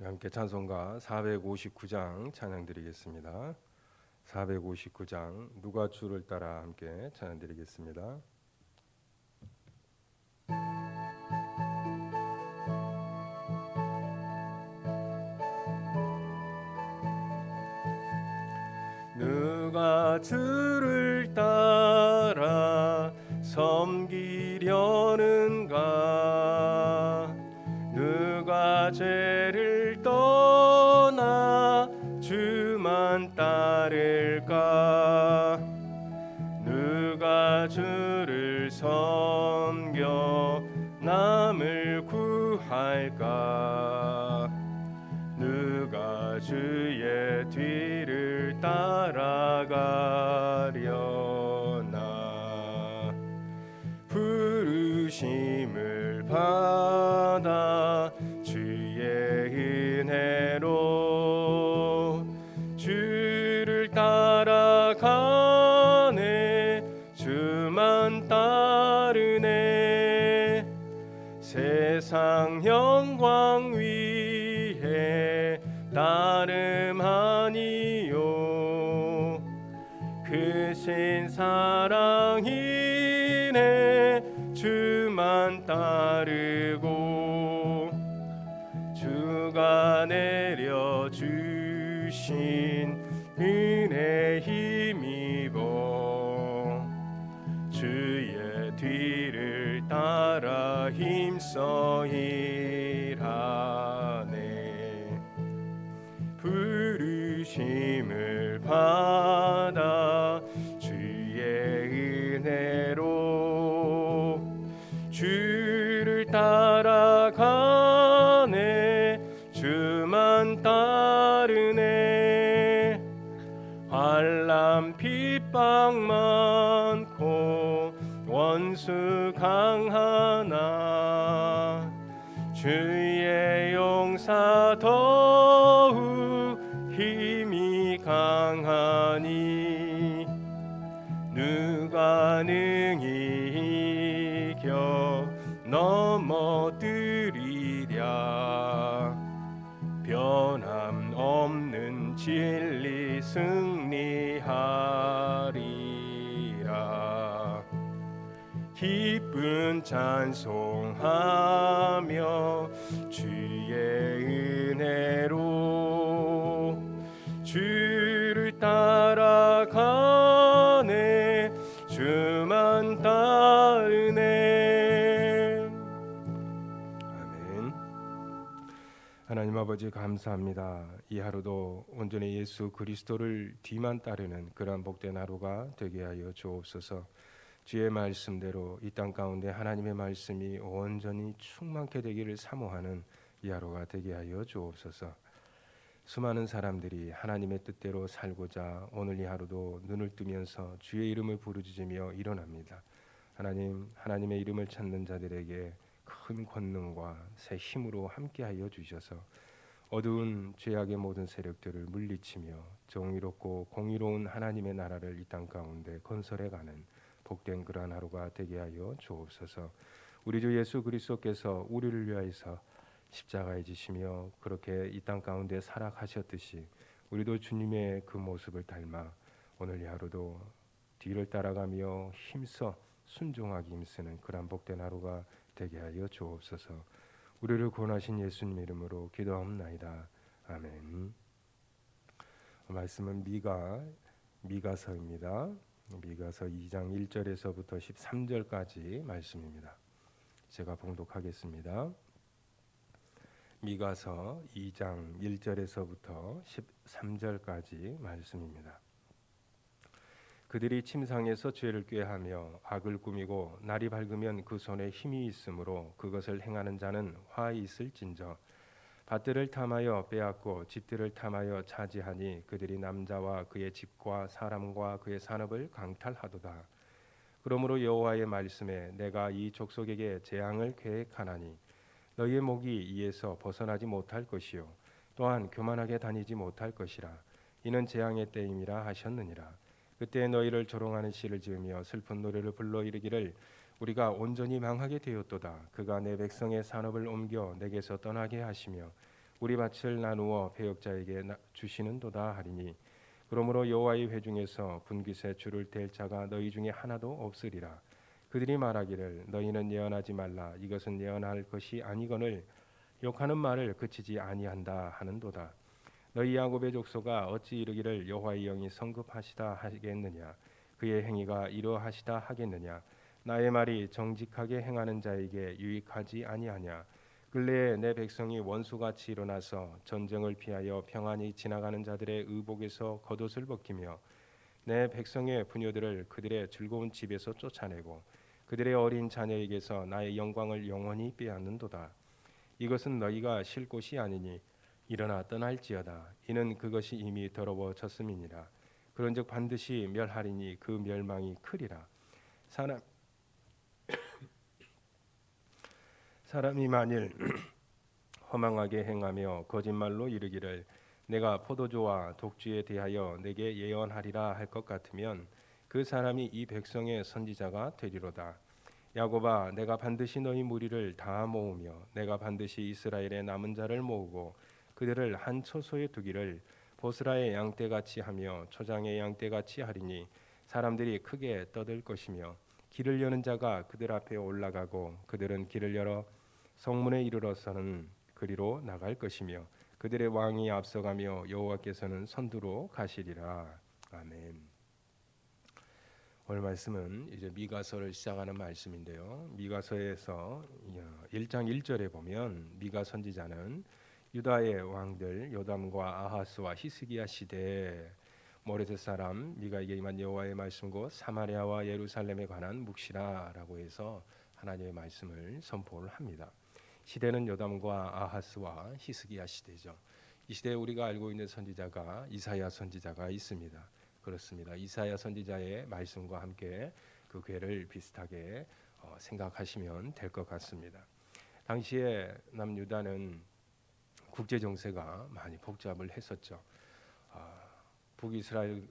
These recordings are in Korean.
함께 찬송가 459장 찬양드리겠습니다. 459장 누가 주를 따라 함께 찬양드리겠습니다. 누가 주를 따라 섬기려는가? 누가 죄를 떠나 주만 따를까? 누가 주를 섬겨 남을 구할까? 누가 주의 뒤를 따라가려나? 부르심을 받아 주의 은혜로 주를 따라가네. 주만 따르네. 세상 영광 위에 따름하니요. 크신 사랑이네. 주만 따르고 주가 내려주신 은혜 힘입어 주의 뒤를 따라 힘써 일하네. 부르심을 받아 주의 은혜로 주를 따라가네. 주만 따르네. 환난 핍박 많고 원수 강하나 주의 용사 더욱 힘이 강하니 누가 능히 이겨 넘어뜨리랴? 변함없는 진리 승리하리라. 기쁜 찬송하며 주의 은혜로 주를 따라가네. 주만 따르네. 아멘. 하나님 아버지 감사합니다. 이 하루도 온전히 예수 그리스도를 뒤만 따르는 그러한 복된 하루가 되게 하여 주옵소서. 주의 말씀대로 이 땅 가운데 하나님의 말씀이 온전히 충만케 되기를 사모하는 이 하루가 되게 하여 주옵소서. 수많은 사람들이 하나님의 뜻대로 살고자 오늘 이 하루도 눈을 뜨면서 주의 이름을 부르짖으며 일어납니다. 하나님의 이름을 찾는 자들에게 큰 권능과 새 힘으로 함께하여 주셔서 어두운 죄악의 모든 세력들을 물리치며 정의롭고 공의로운 하나님의 나라를 이 땅 가운데 건설해가는 복된 그러한 하루가 되게 하여 주옵소서. 우리 주 예수 그리스도께서 우리를 위하여서 십자가에 지시며 그렇게 이 땅 가운데 살아가셨듯이 우리도 주님의 그 모습을 닮아 오늘 이 하루도 뒤를 따라가며 힘써 순종하기 힘쓰는 그러한 복된 하루가 되게 하여 주옵소서. 우리를 구원하신 예수님 이름으로 기도하옵나이다. 아멘. 말씀은 미가서입니다. 미가서 2장 1절에서부터 13절까지 말씀입니다. 제가 봉독하겠습니다. 미가서 2장 1절에서부터 13절까지 말씀입니다. 그들이 침상에서 죄를 꾀하며 악을 꾸미고 날이 밝으면 그 손에 힘이 있으므로 그것을 행하는 자는 화이 있을진저 밭들을 탐하여 빼앗고 집들을 탐하여 차지하니 그들이 남자와 그의 집과 사람과 그의 산업을 강탈하도다. 그러므로 여호와의 말씀에 내가 이 족속에게 재앙을 계획하나니 너희의 목이 이에서 벗어나지 못할 것이요 또한 교만하게 다니지 못할 것이라. 이는 재앙의 때임이라 하셨느니라. 그때 너희를 조롱하는 시를 지으며 슬픈 노래를 불러 이르기를 우리가 온전히 망하게 되었도다. 그가 내 백성의 산업을 옮겨 내게서 떠나게 하시며 우리 밭을 나누어 배역자에게 주시는도다 하리니 그러므로 여호와의 회중에서 분깃에 줄을 댈 자가 너희 중에 하나도 없으리라. 그들이 말하기를 너희는 예언하지 말라. 이것은 예언할 것이 아니거늘 욕하는 말을 그치지 아니한다 하는도다. 너희 야곱의 족속아 어찌 이르기를 여호와의 영이 성급하시다 하겠느냐. 그의 행위가 이러하시다 하겠느냐. 나의 말이 정직하게 행하는 자에게 유익하지 아니하냐. 근래에 내 백성이 원수같이 일어나서 전쟁을 피하여 평안히 지나가는 자들의 의복에서 겉옷을 벗기며 내 백성의 부녀들을 그들의 즐거운 집에서 쫓아내고 그들의 어린 자녀에게서 나의 영광을 영원히 빼앗는도다. 이것은 너희가 쉴 곳이 아니니 일어나 떠날지어다. 이는 그것이 이미 더러워졌음이니라. 그런즉 반드시 멸하리니 그 멸망이 크리라. 사람이 만일 허망하게 행하며 거짓말로 이르기를 내가 포도주와 독주에 대하여 내게 예언하리라 할 것 같으면 그 사람이 이 백성의 선지자가 되리로다. 야곱아 내가 반드시 너희 무리를 다 모으며 내가 반드시 이스라엘의 남은 자를 모으고 그들을 한 처소에 두기를 보스라의 양떼같이 하며 초장의 양떼같이 하리니 사람들이 크게 떠들 것이며 길을 여는 자가 그들 앞에 올라가고 그들은 길을 열어 성문에 이르러서는 그리로 나갈 것이며 그들의 왕이 앞서가며 여호와께서는 선두로 가시리라. 아멘. 오늘 말씀은 이제 미가서를 시작하는 말씀인데요. 미가서에서 1장 1절에 보면 미가 선지자는 유다의 왕들 요담과 아하스와 히스기야 시대에 모레셋 사람 미가에게 임한 여호와의 말씀고 사마리아와 예루살렘에 관한 묵시라라고 해서 하나님의 말씀을 선포를 합니다. 시대는 요담과 아하스와 히스기야 시대죠. 이 시대에 우리가 알고 있는 선지자가 이사야 선지자가 있습니다. 그렇습니다. 이사야 선지자의 말씀과 함께 그 괴를 비슷하게 생각하시면 될 것 같습니다. 당시에 남유다는 국제 정세가 많이 복잡을 했었죠. 북이스라엘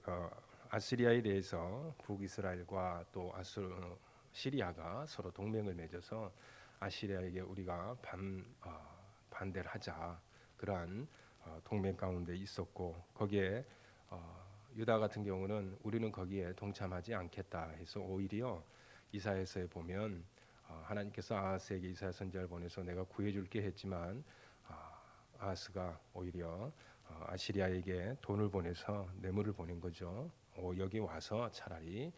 아시리아에 대해서 북이스라엘과 또 시리아가 서로 동맹을 맺어서 아시리아에게 우리가 반대를 하자 그러한 동맹 가운데 있었고 거기에 유다 같은 경우는 우리는 거기에 동참하지 않겠다 해서 오히려 이사야서에 보면 하나님께서 아하스에게 이사야 선지자를 보내서 내가 구해줄게 했지만 아하스가 오히려 아시리아에게 돈을 보내서 뇌물을 보낸 거죠. 여기 와서 차라리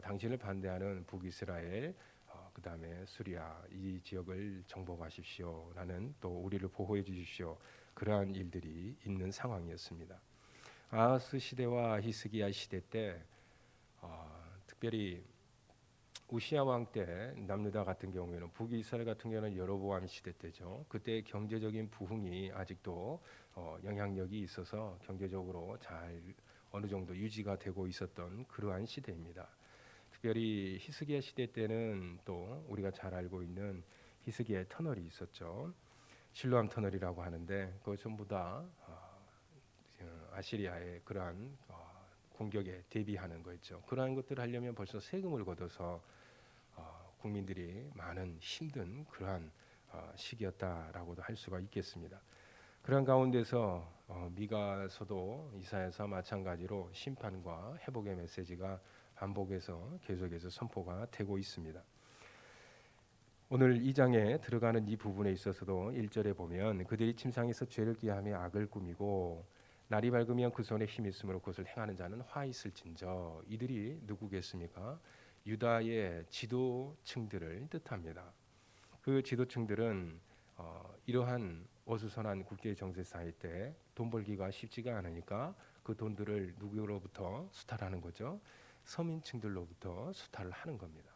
당신을 반대하는 북이스라엘 그 다음에 수리아 이 지역을 정복하십시오. 라는 또 우리를 보호해 주십시오. 그러한 일들이 있는 상황이었습니다. 아하스 시대와 히스기야 시대 때 특별히 우시야 왕 때 남유다 같은 경우에는 북이스라엘 같은 경우는 여로보암 시대 때죠. 그때 경제적인 부흥이 아직도 영향력이 있어서 경제적으로 잘 어느 정도 유지가 되고 있었던 그러한 시대입니다. 특별히 히스기야 시대 때는 또 우리가 잘 알고 있는 히스기야의 터널이 있었죠. 실로암 터널이라고 하는데 그것 전부 다 아시리아의 그러한 공격에 대비하는 거였죠. 그러한 것들을 하려면 벌써 세금을 걷어서 국민들이 많은 힘든 그러한 시기였다라고도 할 수가 있겠습니다. 그런 가운데서 미가서도 이사야서 마찬가지로 심판과 회복의 메시지가 반복해서 계속해서 선포가 되고 있습니다. 오늘 2장에 들어가는 이 부분에 있어서도 1절에 보면 그들이 침상에서 죄를 기하며 악을 꾸미고 날이 밝으면 그 손에 힘이 있으므로 그것을 행하는 자는 화 있을진저. 이들이 누구겠습니까? 유다의 지도층들을 뜻합니다. 그 지도층들은 이러한 어수선한 국제 정세 사이 때 돈 벌기가 쉽지가 않으니까 그 돈들을 누구로부터 수탈하는 거죠? 서민층들로부터 수탈을 하는 겁니다.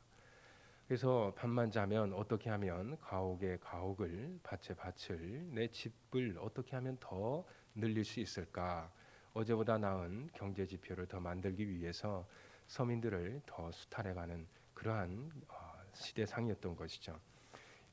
그래서 밤만 자면 어떻게 하면 가옥에 가옥을 밭에 밭을 내 집을 어떻게 하면 더 늘릴 수 있을까? 어제보다 나은 경제 지표를 더 만들기 위해서 서민들을 더 수탈해가는 그러한 시대상이었던 것이죠.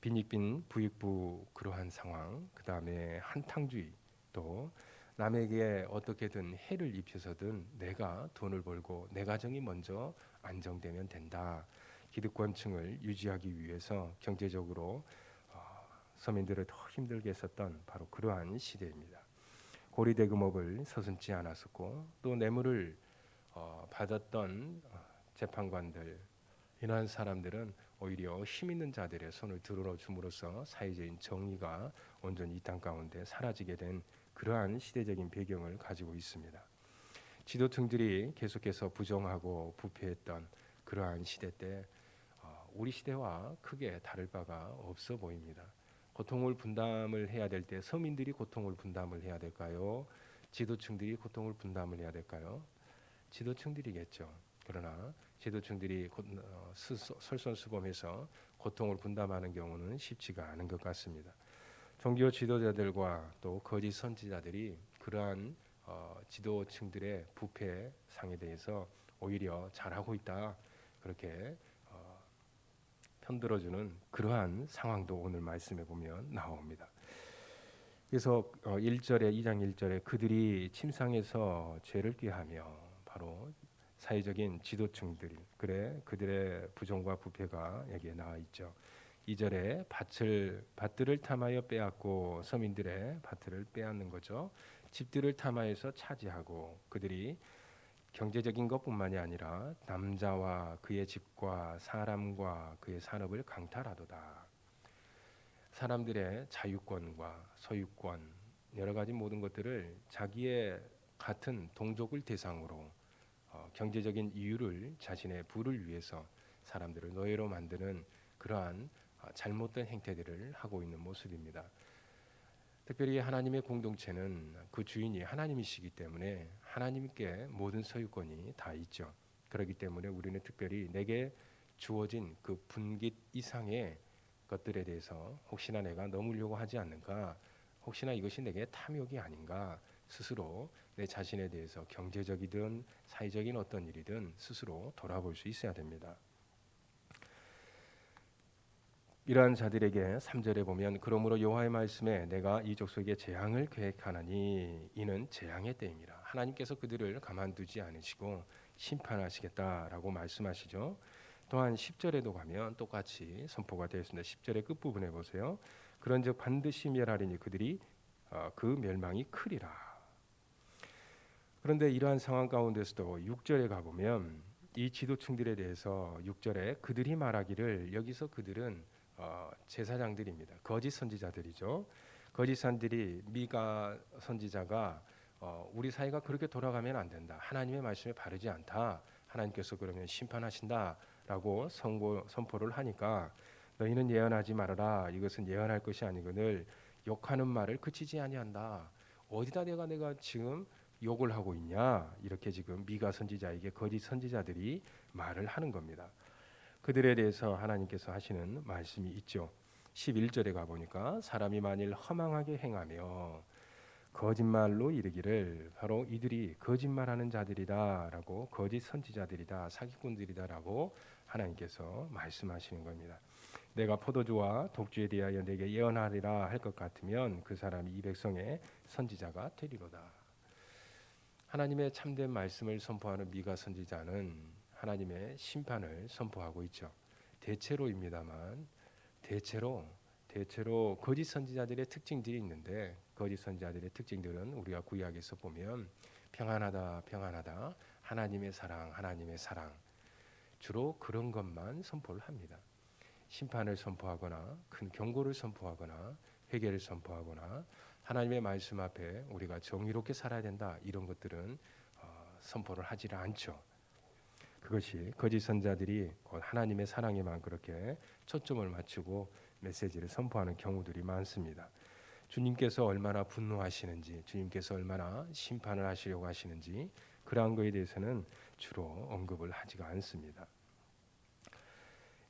빈익빈 부익부 그러한 상황, 그 다음에 한탕주의, 또 남에게 어떻게든 해를 입혀서든 내가 돈을 벌고 내 가정이 먼저 안정되면 된다. 기득권층을 유지하기 위해서 경제적으로 서민들을 더 힘들게 했었던 바로 그러한 시대입니다. 고리대금업을 서슴지 않았었고 또 뇌물을 받았던 재판관들, 이러한 사람들은 오히려 힘 있는 자들의 손을 들어줌으로써 사회적인 정의가 온전히 이 땅 가운데 사라지게 된 그러한 시대적인 배경을 가지고 있습니다. 지도층들이 계속해서 부정하고 부패했던 그러한 시대 때 우리 시대와 크게 다를 바가 없어 보입니다. 고통을 분담을 해야 될 때 서민들이 고통을 분담을 해야 될까요? 지도층들이 고통을 분담을 해야 될까요? 지도층들이겠죠. 그러나 지도층들이 솔선수범해서 고통을 분담하는 경우는 쉽지가 않은 것 같습니다. 종교 지도자들과 또 거짓 선지자들이 그러한 지도층들의 부패 상에 대해서 오히려 잘하고 있다, 그렇게 편들어주는 그러한 상황도 오늘 말씀에 보면 나옵니다. 그래서 1절에 2장 1절에 그들이 침상에서 죄를 꾀하며, 바로 사회적인 지도층들, 그래 그들의 부정과 부패가 여기에 나와 있죠. 2절에 밭들을 탐하여 빼앗고, 서민들의 밭들을 빼앗는 거죠. 집들을 탐하여서 차지하고, 그들이 경제적인 것뿐만이 아니라 남자와 그의 집과 사람과 그의 산업을 강탈하도다. 사람들의 자유권과 소유권, 여러 가지 모든 것들을 자기의 같은 동족을 대상으로 경제적인 이유를, 자신의 부를 위해서 사람들을 노예로 만드는 그러한 잘못된 행태들을 하고 있는 모습입니다. 특별히 하나님의 공동체는 그 주인이 하나님이시기 때문에 하나님께 모든 소유권이 다 있죠. 그렇기 때문에 우리는 특별히 내게 주어진 그 분깃 이상의 것들에 대해서 혹시나 내가 넘으려고 하지 않는가, 혹시나 이것이 내게 탐욕이 아닌가, 스스로 내 자신에 대해서 경제적이든 사회적인 어떤 일이든 스스로 돌아볼 수 있어야 됩니다. 이러한 자들에게 3절에 보면 그러므로 여호와의 말씀에 내가 이 족속에게 재앙을 계획하나니 이는 재앙의 때입니다. 하나님께서 그들을 가만두지 않으시고 심판하시겠다라고 말씀하시죠. 또한 10절에도 가면 똑같이 선포가 되어 있습니다. 10절의 끝부분에 보세요. 그런즉 반드시 멸하리니 그들이 그 멸망이 크리라. 그런데 이러한 상황 가운데서도 6절에 가보면 이 지도층들에 대해서 6절에 그들이 말하기를, 여기서 그들은 제사장들입니다. 거짓 선지자들이죠. 거짓 선지자들이, 미가 선지자가 우리 사회가 그렇게 돌아가면 안 된다, 하나님의 말씀에 바르지 않다, 하나님께서 그러면 심판하신다라고 선포를 하니까 너희는 예언하지 말아라, 이것은 예언할 것이 아니거늘 욕하는 말을 그치지 아니한다. 어디다 내가 지금 욕을 하고 있냐, 이렇게 지금 미가 선지자에게 거짓 선지자들이 말을 하는 겁니다. 그들에 대해서 하나님께서 하시는 말씀이 있죠. 11절에 가보니까 사람이 만일 허망하게 행하며 거짓말로 이르기를, 바로 이들이 거짓말하는 자들이다라고, 거짓 선지자들이다, 사기꾼들이다라고 하나님께서 말씀하시는 겁니다. 내가 포도주와 독주에 대하여 내게 예언하리라 할 것 같으면 그 사람이 이 백성의 선지자가 되리로다. 하나님의 참된 말씀을 선포하는 미가 선지자는 하나님의 심판을 선포하고 있죠. 대체로입니다만 대체로 거짓 선지자들의 특징들이 있는데, 거짓 선지자들의 특징들은 우리가 구약에서 보면 평안하다, 평안하다, 하나님의 사랑, 주로 그런 것만 선포를 합니다. 심판을 선포하거나 큰 경고를 선포하거나 회개를 선포하거나 하나님의 말씀 앞에 우리가 정의롭게 살아야 된다, 이런 것들은 선포를 하지를 않죠. 그것이 거짓 선자들이 곧 하나님의 사랑에만 그렇게 초점을 맞추고 메시지를 선포하는 경우들이 많습니다. 주님께서 얼마나 분노하시는지, 주님께서 얼마나 심판을 하시려고 하시는지, 그러한 것에 대해서는 주로 언급을 하지가 않습니다.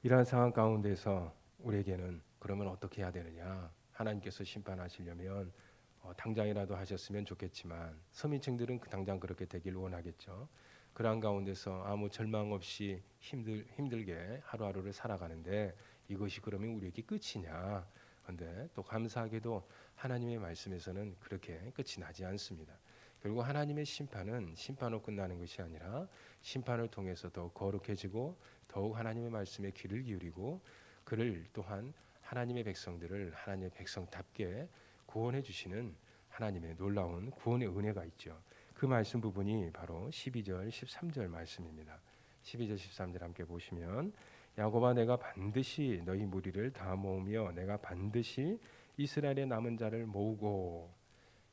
이러한 상황 가운데서 우리에게는 그러면 어떻게 해야 되느냐? 하나님께서 심판하시려면 당장이라도 하셨으면 좋겠지만, 서민층들은 당장 그렇게 되길 원하겠죠. 그러한 가운데서 아무 절망 없이 힘들게 하루하루를 살아가는데 이것이 그러면 우리에게 끝이냐? 그런데 또 감사하게도 하나님의 말씀에서는 그렇게 끝이 나지 않습니다. 결국 하나님의 심판은 심판으로 끝나는 것이 아니라 심판을 통해서 더 거룩해지고 더욱 하나님의 말씀에 귀를 기울이고 그를 또한 하나님의 백성들을 하나님의 백성답게 구원해 주시는 하나님의 놀라운 구원의 은혜가 있죠. 그 말씀 부분이 바로 12절 13절 말씀입니다. 12절 13절 함께 보시면 야곱아 내가 반드시 너희 무리를 다 모으며 내가 반드시 이스라엘의 남은 자를 모으고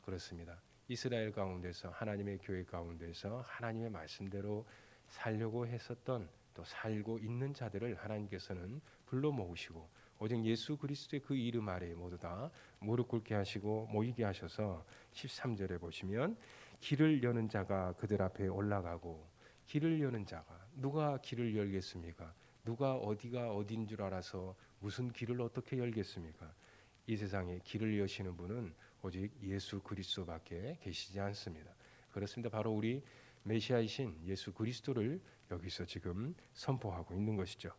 그렇습니다. 이스라엘 가운데서 하나님의 교회 가운데서 하나님의 말씀대로 살려고 했었던 또 살고 있는 자들을 하나님께서는 불러 모으시고 오직 예수 그리스도의 그 이름 아래에 모두 다 무릎 꿇게 하시고 모이게 하셔서 13절에 보시면 길을 여는 자가 그들 앞에 올라가고 길을 여는 자가 누가 길을 열겠습니까? 누가 어디가 어딘 줄 알아서 무슨 길을 어떻게 열겠습니까? 이 세상에 길을 여시는 분은 오직 예수 그리스도밖에 계시지 않습니다. 그렇습니다. 바로 우리 메시아이신 예수 그리스도를 여기서 지금 선포하고 있는 것이죠.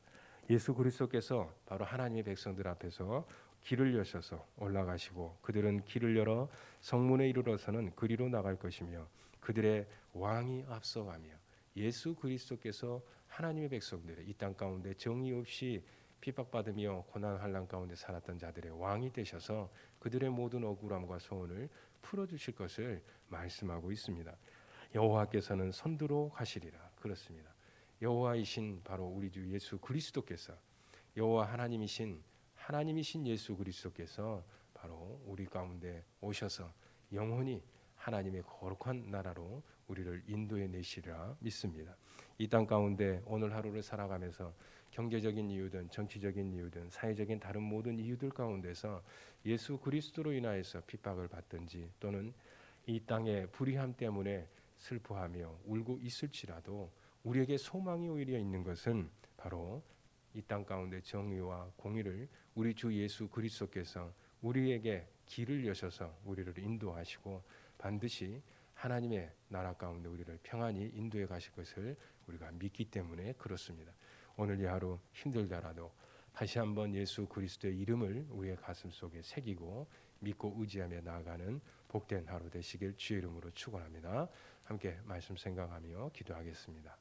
예수 그리스도께서 바로 하나님의 백성들 앞에서 길을 여셔서 올라가시고 그들은 길을 열어 성문에 이르러서는 그리로 나갈 것이며 그들의 왕이 앞서가며 예수 그리스도께서 하나님의 백성들의 이 땅 가운데 정의 없이 핍박받으며 고난 환난 가운데 살았던 자들의 왕이 되셔서 그들의 모든 억울함과 소원을 풀어주실 것을 말씀하고 있습니다. 여호와께서는 선두로 가시리라. 그렇습니다. 여호와이신 바로 우리 주 예수 그리스도께서 여호와 하나님이신 예수 그리스도께서 바로 우리 가운데 오셔서 영원히 하나님의 거룩한 나라로 우리를 인도해 내시리라 믿습니다. 이 땅 가운데 오늘 하루를 살아가면서 경제적인 이유든 정치적인 이유든 사회적인 다른 모든 이유들 가운데서 예수 그리스도로 인하여서 핍박을 받든지 또는 이 땅의 불의함 때문에 슬퍼하며 울고 있을지라도 우리에게 소망이 오히려 있는 것은 바로 이 땅 가운데 정의와 공의를 우리 주 예수 그리스도께서 우리에게 길을 여셔서 우리를 인도하시고 반드시 하나님의 나라 가운데 우리를 평안히 인도해 가실 것을 우리가 믿기 때문에 그렇습니다. 오늘 이 하루 힘들더라도 다시 한번 예수 그리스도의 이름을 우리의 가슴 속에 새기고 믿고 의지하며 나아가는 복된 하루 되시길 주의 이름으로 축원합니다. 함께 말씀 생각하며 기도하겠습니다.